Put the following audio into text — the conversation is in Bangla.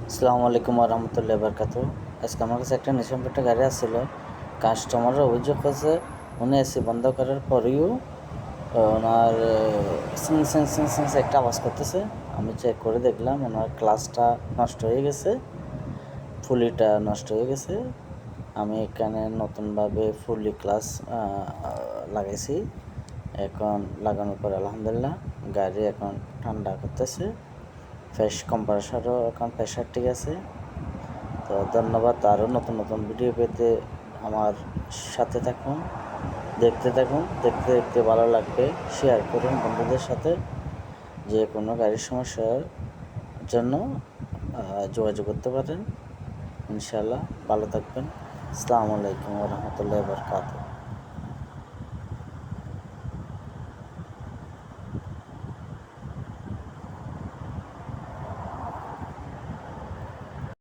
আসসালামু আলাইকুম রহমতুল্লাহ বরকাত। আজকে আমার কাছে একটা নিশান একটা গাড়ি আসছিল। কাস্টমাররা অভিযোগ করছে উনি এসি বন্ধ করার পরেও ওনার সিং সিং সিং সিং একটা আওয়াজ করতেছে। আমি চেক করে দেখলাম ওনার ক্লাসটা নষ্ট হয়ে গেছে, ফুলিটা নষ্ট হয়ে গেছে। আমি এখানে নতুনভাবে ফুলি ক্লাস লাগাইছি। এখন লাগানোর পর আলহামদুলিল্লাহ গাড়ি এখন ঠান্ডা করতেছে। কম্প্রেসারও এখন প্রেশার ঠিক আছে। তো ধন্যবাদ। আরও নতুন নতুন ভিডিও পেতে আমার সাথে থাকুন, দেখতে থাকুন। দেখতে দেখতে ভালো লাগবে। শেয়ার করুন বন্ধুদের সাথে। যে কোনো গাড়ির সমস্যার জন্য যোগাযোগ করতে পারেন। ইনশাআল্লাহ ভালো থাকবেন। আসসালামু আলাইকুম রহমতুল্লাহ বরকাত।